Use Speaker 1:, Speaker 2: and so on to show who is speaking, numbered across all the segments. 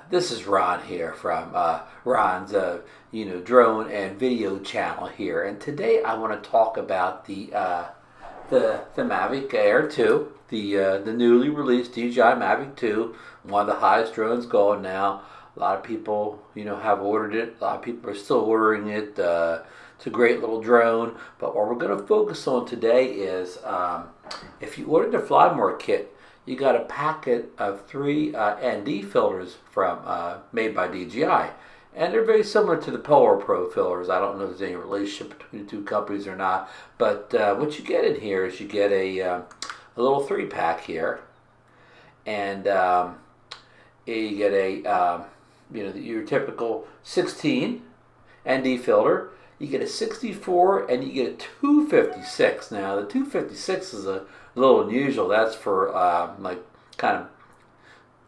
Speaker 1: This is Ron here from Ron's drone and video channel here, and today I want to talk about the Mavic Air 2, the newly released DJI Mavic 2, one of the highest drones going now. A lot of people have ordered it. A lot of people are still ordering it. It's a great little drone, but what we're going to focus on today is if you ordered the Fly More kit, you got a packet of 3 ND filters from made by DJI, and they're very similar to the Polar Pro filters. I don't know if there's any relationship between the two companies or not, but what you get in here is you get a little 3-pack here, and you get a your typical 16 ND filter. You get a 64 and you get a 256. Now the 256 is a little unusual. That's for I'm going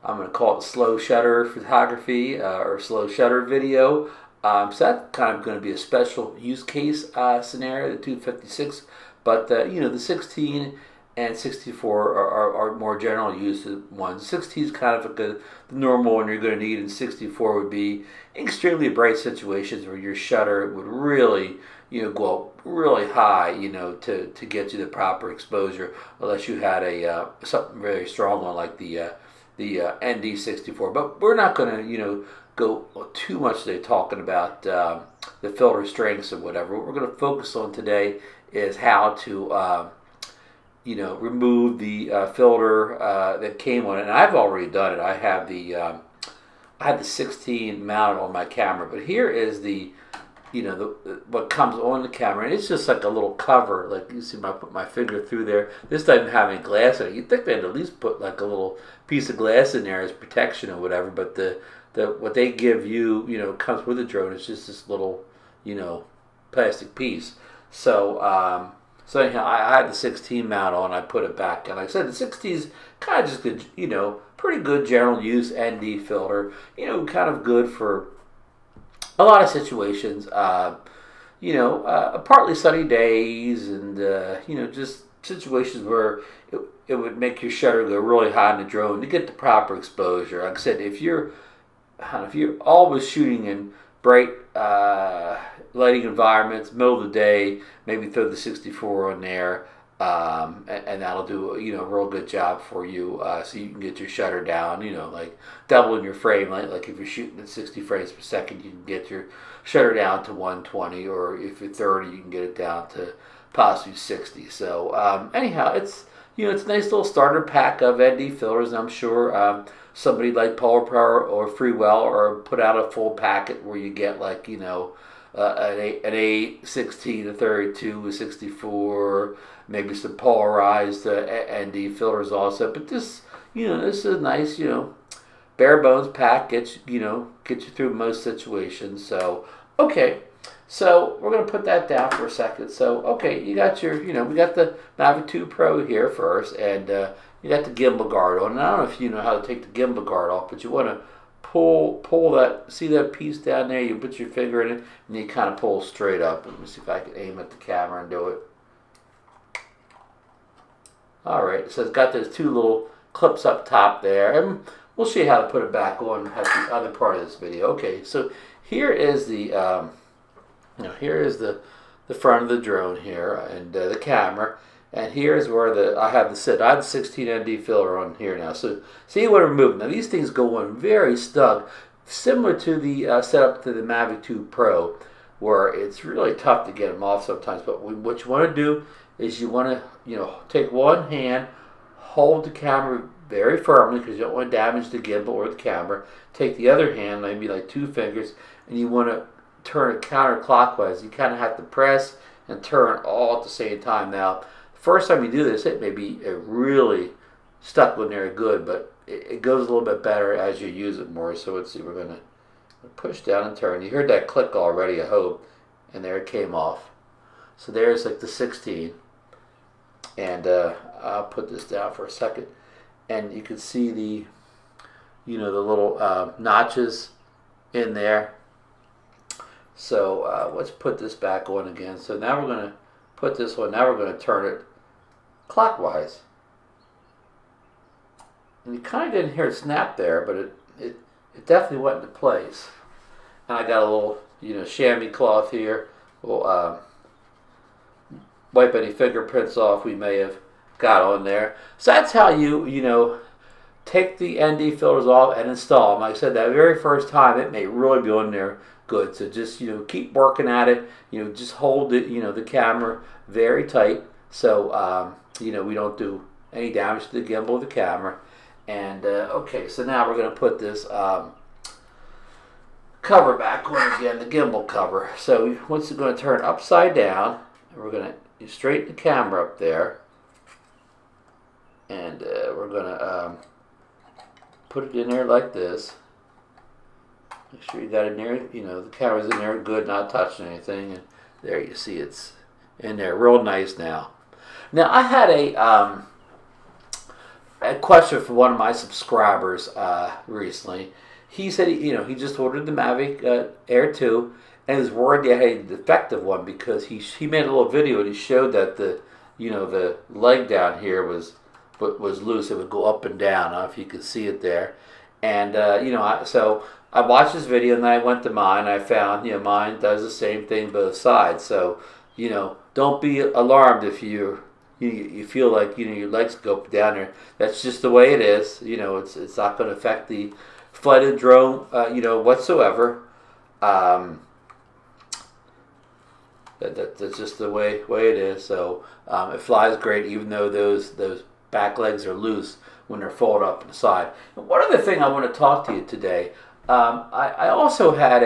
Speaker 1: to call it slow shutter photography or slow shutter video. So that's kind of going to be a special use case scenario, the 256. But the 16 and 64 are more general use ones. 16 is kind of the normal one you're going to need, and 64 would be extremely bright situations where your shutter would really go up really high to get you the proper exposure, unless you had a something very strong one like the ND64. But we're not going to go too much today talking about the filter strengths or whatever. What we're going to focus on today is how to remove the filter that came on it. And I've already done it. I have the 16 mounted on my camera, but here is the what comes on the camera, and it's just like a little cover. Like you see, I put my finger through there. This doesn't have any glass in it. You'd think they'd at least put like a little piece of glass in there as protection or whatever. But the what they give you, comes with the drone. It's just this little plastic piece. So anyhow, I had the 16 mount on. I put it back, and like I said, the 60's kind of just good, pretty good general use ND filter. Kind of good for a lot of situations. Partly sunny days, and just situations where it would make your shutter go really high in the drone to get the proper exposure. Like I said, if you're always shooting in bright lighting environments, middle of the day, maybe throw the 64 on there, and that'll do a real good job for you, so you can get your shutter down, like doubling your frame, like if you're shooting at 60 frames per second, you can get your shutter down to 120, or if you're 30, you can get it down to possibly 60. So anyhow, it's it's a nice little starter pack of ND filters, and I'm sure somebody like Polar Pro or Freewell or put out a full packet where you get like an 8, 16, a 32, a 64, maybe some polarized ND filters also. But this is a nice bare bones pack. Gets you through most situations. So okay. So we're going to put that down for a second. So okay, you got your we got the Mavic 2 Pro here first, and you got the gimbal guard on. And I don't know if you know how to take the gimbal guard off, but you want to pull that. See that piece down there? You put your finger in it, and you kind of pull straight up. Let me see if I can aim at the camera and do it. All right. So it's got those 2 little clips up top there, and we'll see how to put it back on at the other part of this video. Okay. So here is the here is the front of the drone here, and the camera, and here's where I have the 16 ND filter on here now. So see what I'm removing. Now these things go on very snug, similar to the setup to the Mavic 2 Pro, where it's really tough to get them off sometimes. But what you want to do is you want to take one hand, hold the camera very firmly because you don't want to damage the gimbal or the camera. Take the other hand, maybe like 2 fingers, and you want to turn it counterclockwise. You kind of have to press and turn all at the same time. Now, the first time you do this, it may be really stuck in there good, but it goes a little bit better as you use it more. So let's see, we're going to push down and turn. You heard that click already, I hope, and there it came off. So there's like the 16, and I'll put this down for a second, and you can see the the little notches in there. So let's put this back on again. So now we're going to put this one. Now we're going to turn it clockwise. And you kind of didn't hear it snap there, but it definitely went into place. And I got a little, chamois cloth here. We'll wipe any fingerprints off we may have got on there. So that's how you take the ND filters off and install them. Like I said, that very first time it may really be on there good. So just keep working at it. Just hold it, the camera very tight, so we don't do any damage to the gimbal or the camera. And okay, so now we're going to put this cover back on again, the gimbal cover. So once it's going to turn upside down, and we're going to straighten the camera up there, and we're going to put it in there like this. Make sure you got it in there, the camera's in there good, not touching anything. And there you see it's in there real nice now. Now I had a question from one of my subscribers recently. He said he just ordered the Mavic Air 2 and is worried he had a defective one because he made a little video and he showed that the leg down here was loose. It would go up and down. I don't know if you can see it there. And so I watched this video and then I went to mine. I found mine does the same thing both sides. So don't be alarmed if you feel like your legs go up and down there. That's just the way it is. It's not going to affect the flight of the drone whatsoever. That's just the way it is. So it flies great, even though those back legs are loose when they're folded up on the side. And one other thing I want to talk to you today. I also had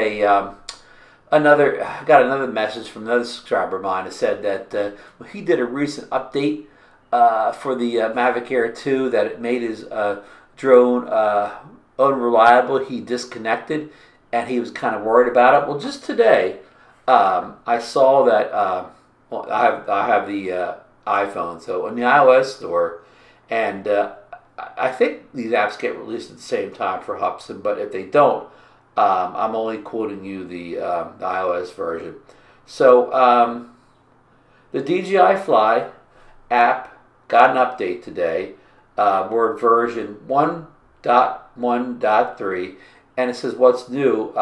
Speaker 1: got another message from another subscriber of mine that said that he did a recent update for the Mavic Air 2 that it made his drone unreliable. He disconnected and he was kind of worried about it. Well, just today I saw that I have the iPhone, so on the iOS store, and I think these apps get released at the same time for Hubson, but if they don't, I'm only quoting you the iOS version. So the DJI Fly app got an update today. We're version 1.1.3, and it says what's new: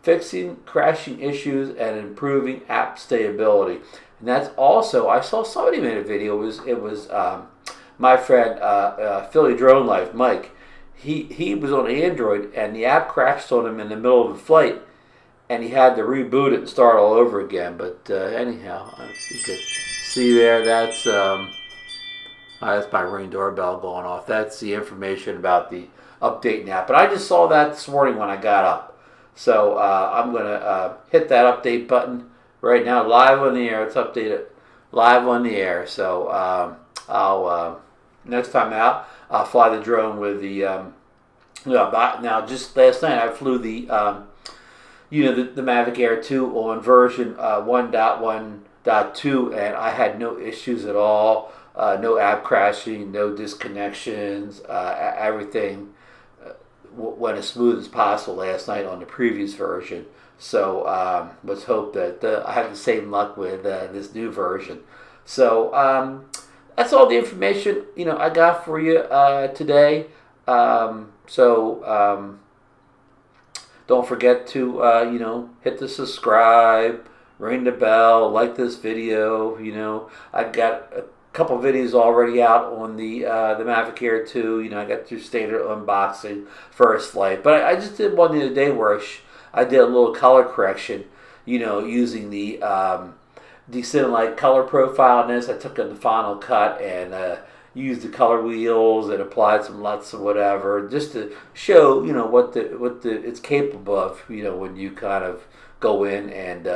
Speaker 1: fixing crashing issues and improving app stability. And that's also, I saw somebody made a video. It was my friend Philly Drone Life, Mike. He was on Android and the app crashed on him in the middle of a flight, and he had to reboot it and start all over again. But anyhow, you could see there. That's my Ring doorbell going off. That's the information about the update app. But I just saw that this morning when I got up. So I'm gonna hit that update button right now, live on the air. It's updated live on the air. So I'll next time out, I'll fly the drone with the. Now, just last night I flew the the Mavic Air 2 on version 1.1.2, and I had no issues at all. No app crashing, no disconnections. Everything went as smooth as possible last night on the previous version. So let's hope that I have the same luck with this new version. So that's all the information I got for you today. Don't forget to hit the subscribe, ring the bell, like this video. I got a couple videos already out on the Mavic Air 2. I got your standard unboxing, first flight, but I just did one the other day where I did a little color correction, using the d-cinelike color profile in this. I took in the Final Cut and used the color wheels and applied some LUTs or whatever, just to show what it's capable of. When you kind of go in and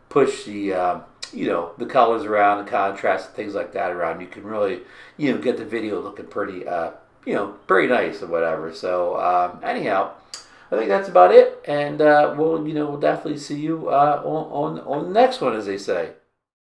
Speaker 1: push the the colors around, the contrast, and things like that around, you can really get the video looking pretty pretty nice or whatever. So anyhow, I think that's about it, and we'll definitely see you on the next one, as they say.